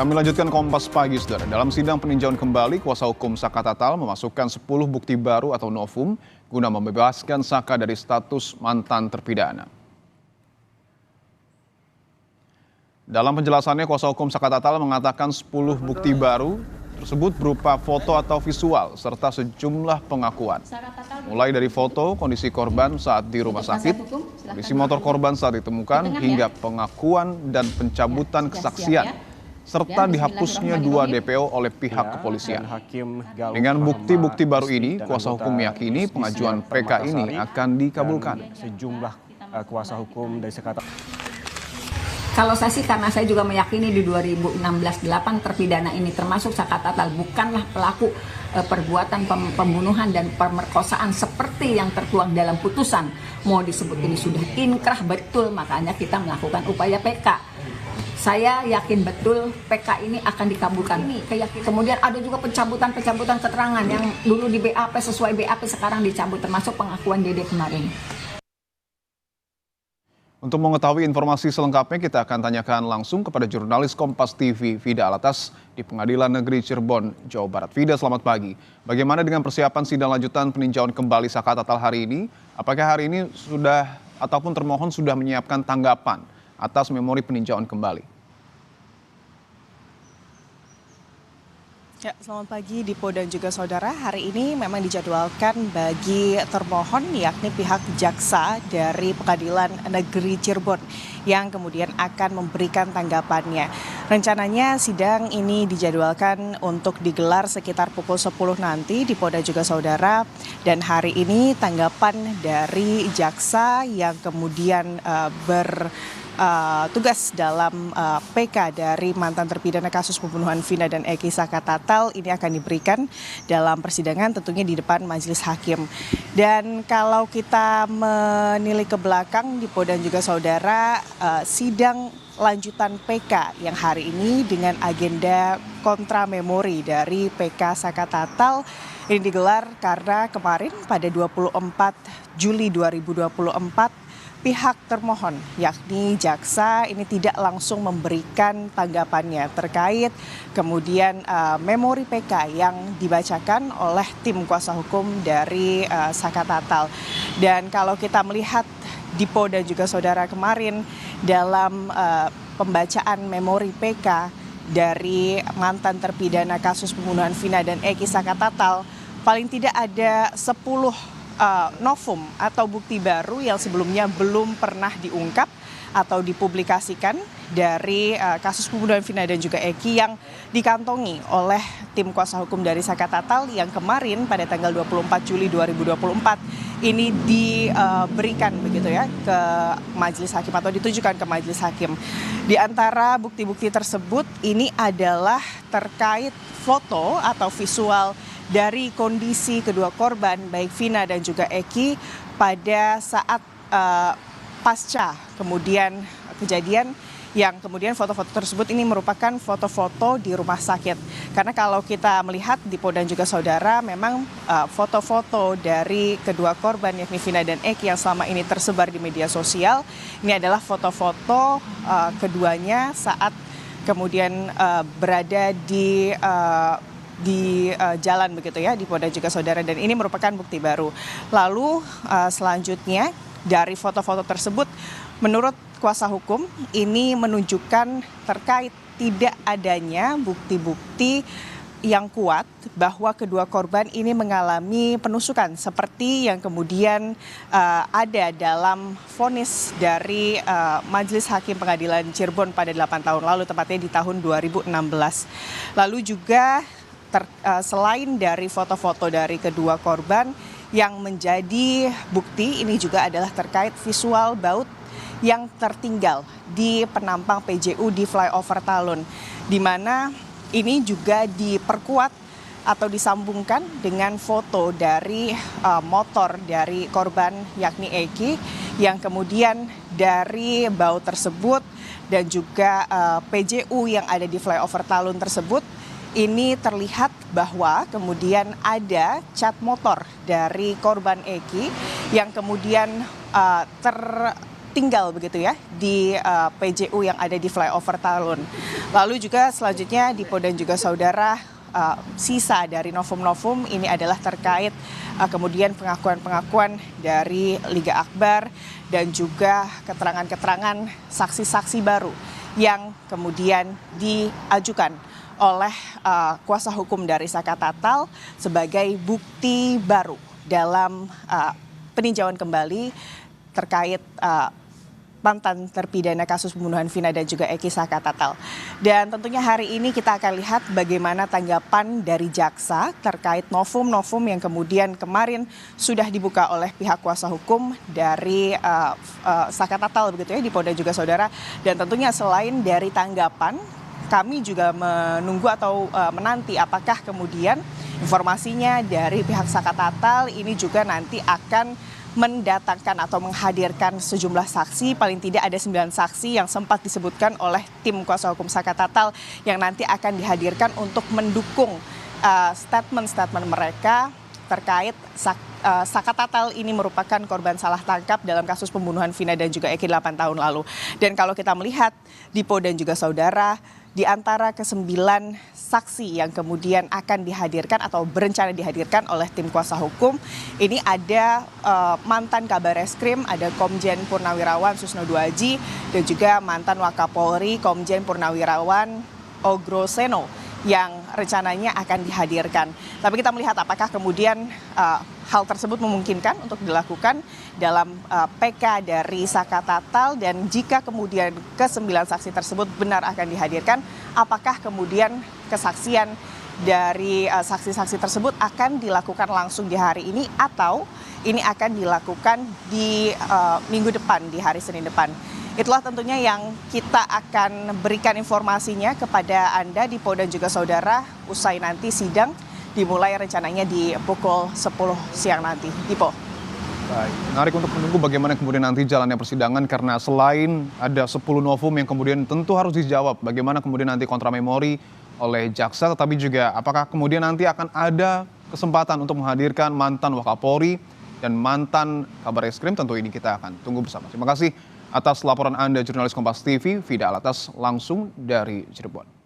Kami lanjutkan Kompas Pagi, Saudara. Dalam sidang peninjauan kembali, kuasa hukum Saka Tatal memasukkan 10 bukti baru atau novum guna membebaskan Saka dari status mantan terpidana. Dalam penjelasannya, kuasa hukum Saka Tatal mengatakan 10 bukti baru tersebut berupa foto atau visual serta sejumlah pengakuan. Mulai dari foto kondisi korban saat di rumah sakit, kondisi motor korban saat ditemukan, hingga pengakuan dan pencabutan kesaksian, serta dihapusnya 2 DPO oleh pihak kepolisian. Dengan bukti-bukti baru ini, kuasa hukum meyakini pengajuan PK ini akan dikabulkan. Sejumlah kuasa hukum dari Saka Tatal. Kalau saya sih, karena saya juga meyakini di 2016-8 terpidana ini termasuk Saka Tatal bukanlah pelaku perbuatan pembunuhan dan pemerkosaan seperti yang tertuang dalam putusan. Mau disebut ini sudah inkrah betul, makanya kita melakukan upaya PK. Saya yakin betul PK ini akan dikabulkan. Kemudian ada juga pencabutan keterangan yang dulu di BAP sesuai BAP sekarang dicabut, termasuk pengakuan Dede kemarin. Untuk mengetahui informasi selengkapnya, kita akan tanyakan langsung kepada jurnalis Kompas TV Vida Alatas di Pengadilan Negeri Cirebon, Jawa Barat. Vida, selamat pagi. Bagaimana dengan persiapan sidang lanjutan peninjauan kembali Saka Tatal hari ini? Apakah hari ini sudah ataupun termohon sudah menyiapkan tanggapan atas memori peninjauan kembali? Ya, selamat pagi Dipo dan juga saudara. Hari ini memang dijadwalkan bagi termohon yakni pihak jaksa dari Pengadilan Negeri Cirebon yang kemudian akan memberikan tanggapannya. Rencananya sidang ini dijadwalkan untuk digelar sekitar pukul 10 nanti Dipo dan juga saudara. Dan hari ini tanggapan dari jaksa yang kemudian tugas dalam PK dari mantan terpidana kasus pembunuhan Vina dan Eki Saka Tatal ini akan diberikan dalam persidangan tentunya di depan majelis hakim. Dan kalau kita menilik ke belakang Dipo dan juga saudara, sidang lanjutan PK yang hari ini dengan agenda kontra memori dari PK Saka Tatal ini digelar karena kemarin pada 24 Juli 2024 pihak termohon yakni jaksa ini tidak langsung memberikan tanggapannya terkait kemudian memori PK yang dibacakan oleh tim kuasa hukum dari Saka Tatal. Dan kalau kita melihat Dipo dan juga saudara kemarin dalam pembacaan memori PK dari mantan terpidana kasus pembunuhan Vina dan Eki Saka Tatal, paling tidak ada 10 novum atau bukti baru yang sebelumnya belum pernah diungkap atau dipublikasikan dari kasus pembunuhan Vina dan juga Eki yang dikantongi oleh tim kuasa hukum dari Saka Tatal yang kemarin pada tanggal 24 Juli 2024 ini diberikan begitu ya ke majelis hakim atau ditujukan ke majelis hakim. Di antara bukti-bukti tersebut ini adalah terkait foto atau visual dari kondisi kedua korban baik Vina dan juga Eki pada saat pasca kemudian kejadian yang kemudian foto-foto tersebut ini merupakan foto-foto di rumah sakit. Karena kalau kita melihat Dipo dan juga saudara memang foto-foto dari kedua korban yakni Vina dan Eki yang selama ini tersebar di media sosial ini adalah foto-foto keduanya saat kemudian berada di jalan begitu ya Dipo dan juga saudara, dan ini merupakan bukti baru. Lalu selanjutnya dari foto-foto tersebut menurut kuasa hukum ini menunjukkan terkait tidak adanya bukti-bukti yang kuat bahwa kedua korban ini mengalami penusukan seperti yang kemudian ada dalam vonis dari Majelis Hakim Pengadilan Cirebon pada 8 tahun lalu, tepatnya di tahun 2016. Lalu juga selain dari foto-foto dari kedua korban, yang menjadi bukti ini juga adalah terkait visual baut yang tertinggal di penampang PJU di flyover Talun, di mana ini juga diperkuat atau disambungkan dengan foto dari motor dari korban yakni Eki, yang kemudian dari baut tersebut dan juga PJU yang ada di flyover Talun tersebut ini terlihat bahwa kemudian ada cat motor dari korban Eki yang kemudian tinggal begitu ya di PJU yang ada di flyover Talun. Lalu juga selanjutnya Dipo dan juga saudara, sisa dari novum-novum ini adalah terkait kemudian pengakuan-pengakuan dari Liga Akbar dan juga keterangan-keterangan saksi-saksi baru yang kemudian diajukan oleh kuasa hukum dari Saka Tatal sebagai bukti baru dalam peninjauan kembali terkait mantan terpidana kasus pembunuhan Vina dan juga Eki Saka Tatal. Dan tentunya hari ini kita akan lihat bagaimana tanggapan dari jaksa terkait novum-novum yang kemudian kemarin sudah dibuka oleh pihak kuasa hukum dari Saka Tatal begitu ya, Dipo dan juga saudara. Dan tentunya selain dari tanggapan, kami juga menunggu atau menanti apakah kemudian informasinya dari pihak Saka Tatal ini juga nanti akan mendatangkan atau menghadirkan sejumlah saksi, paling tidak ada 9 saksi yang sempat disebutkan oleh tim kuasa hukum Saka Tatal yang nanti akan dihadirkan untuk mendukung statement-statement mereka terkait Saka Tatal ini merupakan korban salah tangkap dalam kasus pembunuhan Vina dan juga Eki 8 tahun lalu. Dan kalau kita melihat Dipo dan juga saudara, di antara ke-9 saksi yang kemudian akan dihadirkan atau berencana dihadirkan oleh tim kuasa hukum, ini ada mantan Kabar Eskrim, ada Komjen Purnawirawan Susno Duaji, dan juga mantan Wakapolri Komjen Purnawirawan Ogroseno yang rencananya akan dihadirkan. Tapi kita melihat apakah kemudian hal tersebut memungkinkan untuk dilakukan dalam PK dari Saka Tatal, dan jika kemudian ke-9 saksi tersebut benar akan dihadirkan, apakah kemudian kesaksian dari saksi-saksi tersebut akan dilakukan langsung di hari ini atau ini akan dilakukan di minggu depan, di hari Senin depan. Itulah tentunya yang kita akan berikan informasinya kepada Anda, Dipo dan juga saudara, usai nanti sidang dimulai rencananya di pukul 10 siang nanti. Dipo. Baik, menarik untuk menunggu bagaimana kemudian nanti jalannya persidangan, karena selain ada 10 novum yang kemudian tentu harus dijawab, bagaimana kemudian nanti kontramemori oleh jaksa, tetapi juga apakah kemudian nanti akan ada kesempatan untuk menghadirkan mantan Wakapolri dan mantan Kabar Eskrim, tentu ini kita akan tunggu bersama. Terima kasih atas laporan Anda, jurnalis Kompas TV, Fida Alatas, langsung dari Cirebon.